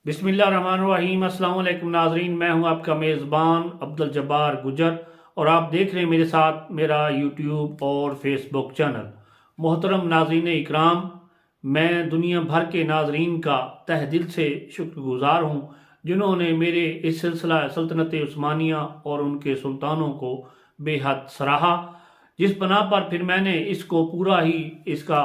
बिस्मिल्लाह रहमान रहीम। अस्सलाम वालेकुम नाजरीन, मैं हूं आपका मेज़बान अब्दुल जब्बार गुजर और आप देख रहे हैं मेरे साथ मेरा यूट्यूब और फेसबुक चैनल। मोहतरम नाजरीन इकराम, मैं दुनिया भर के नाजरीन का तहे दिल से शुक्रगुजार हूं जिन्होंने मेरे इस सिलसिला सल्तनत उस्मानिया और उनके सुल्तानों को बेहद सराहा, जिस बना पर फिर मैंने इसको पूरा ही इसका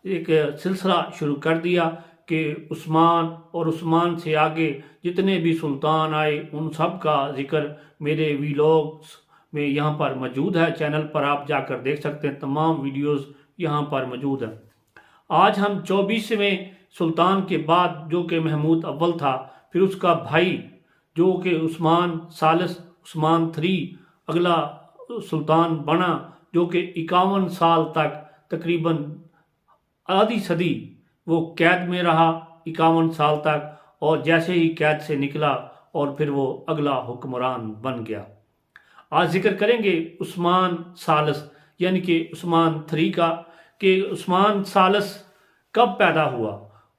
एक सिलसिला शुरू कर दिया कि उस्मान और उस्मान से आगे जितने भी सुल्तान आए उन सब का जिक्र मेरे वीलॉग्स में यहाँ पर मौजूद है। चैनल पर आप जाकर देख सकते हैं, तमाम वीडियोस यहाँ पर मौजूद हैं। आज हम 24वें सुल्तान के बाद जो कि महमूद अव्वल था, फिर उसका भाई जो कि उस्मान सालिस उस्मान थ्री अगला सुल्तान बना, जो कि 51 साल तक तकरीबन आधी सदी वो कैद में रहा, 51 साल तक, और जैसे ही कैद से निकला और फिर वो अगला हुक्मरान बन गया। आज जिक्र करेंगे उस्मान सालिस यानी कि उस्मान थ्री का, कि उस्मान सालिस कब पैदा हुआ।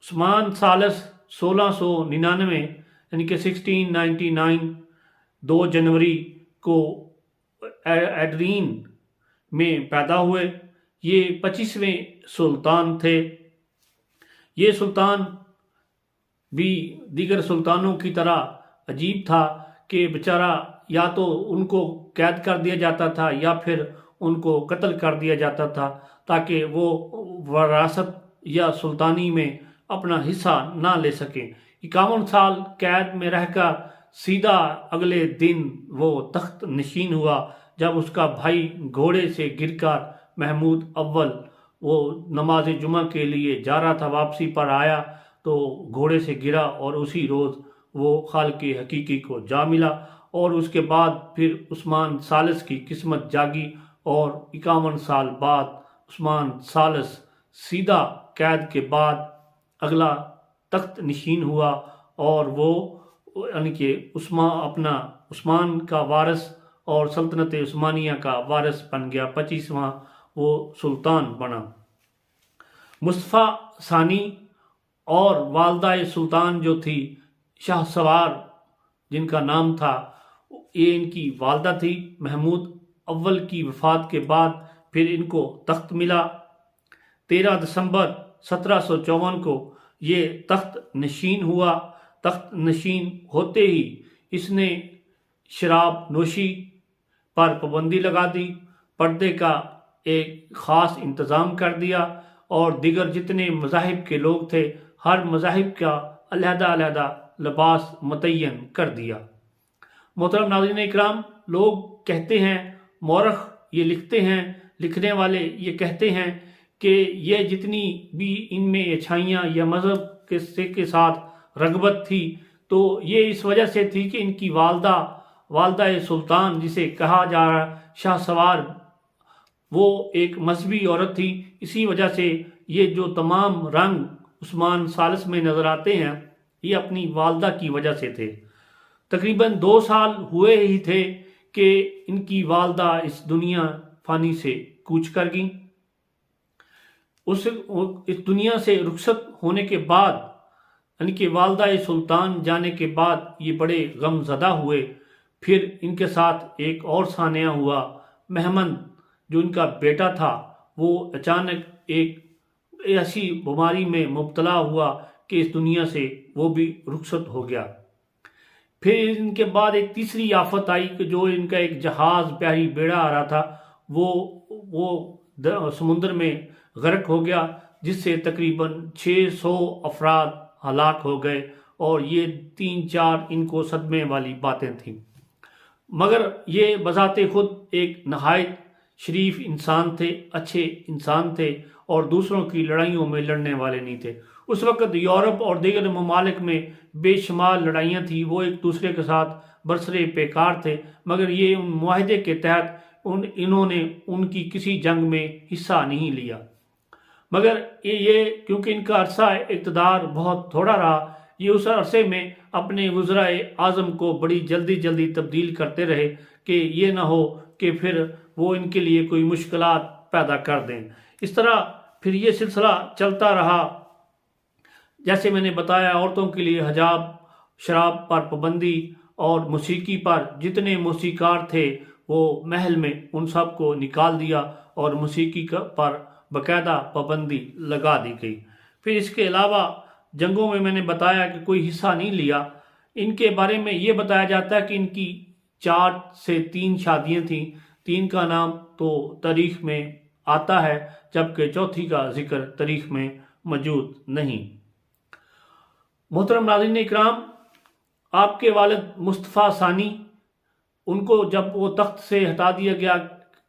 उस्मान सालिस 1699 यानी कि 1699 2 जनवरी को एडरीन में पैदा हुए। ये 25वें सुल्तान थे। ये सुल्तान भी दीगर सुल्तानों की तरह अजीब था कि बेचारा या तो उनको कैद कर दिया जाता था या फिर उनको कत्ल कर दिया जाता था ताकि वो वरासत या सुल्तानी में अपना हिस्सा ना ले सकें। 51 साल कैद में रहकर सीधा अगले दिन वो तख्त नशीन हुआ जब उसका भाई घोड़े से गिरकर महमूद अव्वल वो नमाज जुमा के लिए जा रहा था, वापसी पर आया तो घोड़े से गिरा और उसी रोज़ वो खालिक हकीकी को जा मिला। और उसके बाद फिर उस्मान सालिस की किस्मत जागी और 51 साल बाद उस्मान सालिस सीधा कैद के बाद अगला तख्त नशीन हुआ और वो यानी कि उस्मान का वारिस और सल्तनत उस्मानिया का वारिस बन गया, 25वां वो सुल्तान बना। मुस्तफ़ा सानी और वालदा सुल्तान जो थी शाहसवार जिनका नाम था, ये इनकी वालदा थी। महमूद अव्वल की वफ़ात के बाद फिर इनको तख्त मिला। 13 दिसंबर 1754 को ये तख्त नशीन हुआ। तख्त नशीन होते ही इसने शराब नोशी पर पाबंदी लगा दी, पर्दे का एक ख़ास इंतज़ाम कर दिया और दिगर जितने मज़ाहिब के लोग थे हर मज़ाहिब का अलहदा लिबास मुतय्यन कर दिया। मोहतरम नाज़रीन इकराम, लोग कहते हैं, मौरख ये लिखते हैं, लिखने वाले ये कहते हैं कि ये जितनी भी इनमें अच्छाइयाँ या मज़हब के साथ रगबत थी तो ये इस वजह से थी कि इनकी वालदा सुल्तान जिसे कहा जा रहा शाहसवार, वो एक मजहबी औरत थी। इसी वजह से ये जो तमाम रंग उस्मान सालिस में नज़र आते हैं ये अपनी वालदा की वजह से थे। तकरीबन 2 साल हुए ही थे कि इनकी वालदा इस दुनिया फ़ानी से कूच कर गई। इस दुनिया से रुखसत होने के बाद यानी कि वालदा सुल्तान जाने के बाद ये बड़े गमज़दा हुए। फिर इनके साथ एक और सानिया हुआ। महमद जो इनका बेटा था वो अचानक एक ऐसी बीमारी में मुब्तला हुआ कि इस दुनिया से वो भी रुखसत हो गया। फिर इनके बाद एक तीसरी आफत आई कि जो इनका एक जहाज़ प्यारी बेड़ा आ रहा था वो समुद्र में गर्क हो गया, जिससे तकरीबन 600 अफराद हलाक हो गए और ये 3-4 इनको सदमे वाली बातें थीं। मगर ये बज़ाते खुद एक नहायत शरीफ इंसान थे, अच्छे इंसान थे और दूसरों की लड़ाइयों में लड़ने वाले नहीं थे। उस वक़्त यूरोप और दीगर ममालिक में बेशुमार लड़ाइयाँ थी, वो एक दूसरे के साथ बरसरे पेकार थे, मगर ये उन मुआहदे के तहत इन्होंने उनकी किसी जंग में हिस्सा नहीं लिया। मगर ये क्योंकि इनका अरसा इक़्तिदार बहुत थोड़ा रहा, ये उस अरसे में अपने वज़राए आज़म को बड़ी जल्दी तब्दील करते रहे कि ये ना हो कि फिर वो इनके लिए कोई मुश्किलात पैदा कर दें। इस तरह फिर ये सिलसिला चलता रहा। जैसे मैंने बताया, औरतों के लिए हिजाब شراب پر پابندی اور موسیقی پر جتنے موسیقار تھے وہ محل میں ان سب کو نکال دیا اور موسیقی پر باقاعدہ پابندی لگا دی گئی۔ پھر اس کے علاوہ جنگوں میں نے بتایا کہ کوئی حصہ نہیں لیا۔ ان کے بارے میں یہ بتایا جاتا ہے کہ ان کی 4 سے 3 شادیاں تھیں، 3 کا نام تو تاریخ میں آتا ہے جبکہ چوتھی کا ذکر تاریخ میں موجود نہیں۔ محترم ناظرین اکرام، آپ کے والد مصطفیٰ ثانی، ان کو جب وہ تخت سے ہٹا دیا گیا،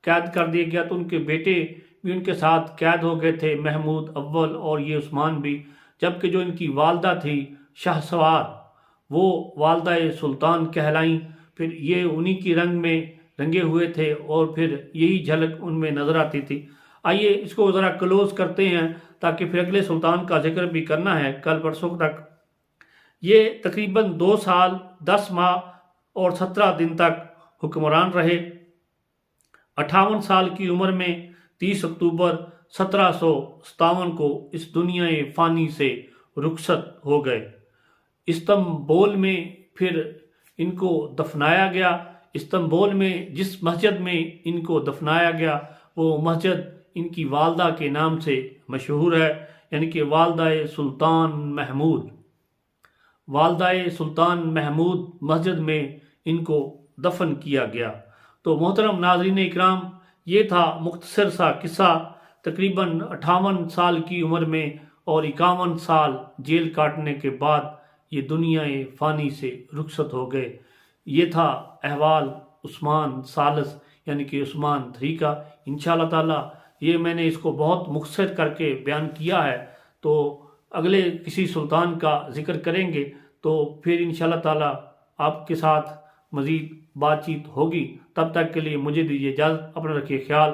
قید کر دیا گیا، تو ان کے بیٹے بھی ان کے ساتھ قید ہو گئے تھے، محمود اول اور یہ عثمان بھی، جبکہ جو ان کی والدہ تھی شاہ سوار، وہ والدہ سلطان کہلائیں۔ پھر یہ انہی کی رنگ میں رنگے ہوئے تھے اور پھر یہی جھلک ان میں نظر آتی تھی۔ آئیے اس کو ذرا کلوز کرتے ہیں تاکہ پھر اگلے سلطان کا ذکر بھی کرنا ہے کل پرسوں تک۔ یہ تقریباً 2 سال 10 ماہ اور 17 دن تک حکمران رہے۔ 58 سال کی عمر میں 30 اکتوبر 1757 کو اس دنیا فانی سے رخصت ہو گئے۔ استنبول میں پھر ان کو دفنایا گیا۔ استنبول میں جس مسجد میں ان کو دفنایا گیا وہ مسجد ان کی والدہ کے نام سے مشہور ہے، یعنی کہ والدہ سلطان محمود۔ والدہ سلطان محمود مسجد میں ان کو دفن کیا گیا۔ تو محترم ناظرین اکرام، یہ تھا مختصر سا قصہ۔ تقریباً 58 سال کی عمر میں اور 51 سال جیل کاٹنے کے بعد یہ دنیا فانی سے رخصت ہو گئے۔ یہ تھا احوال عثمان ثالث یعنی کہ عثمان III کا۔ انشاءاللہ تعالی یہ میں نے اس کو بہت مختصر کر کے بیان کیا ہے، تو اگلے کسی سلطان کا ذکر کریں گے تو پھر انشاءاللہ تعالی آپ کے ساتھ مزید بات چیت ہوگی۔ تب تک کے لیے مجھے دیجیے اجازت، اپنا رکھیے خیال۔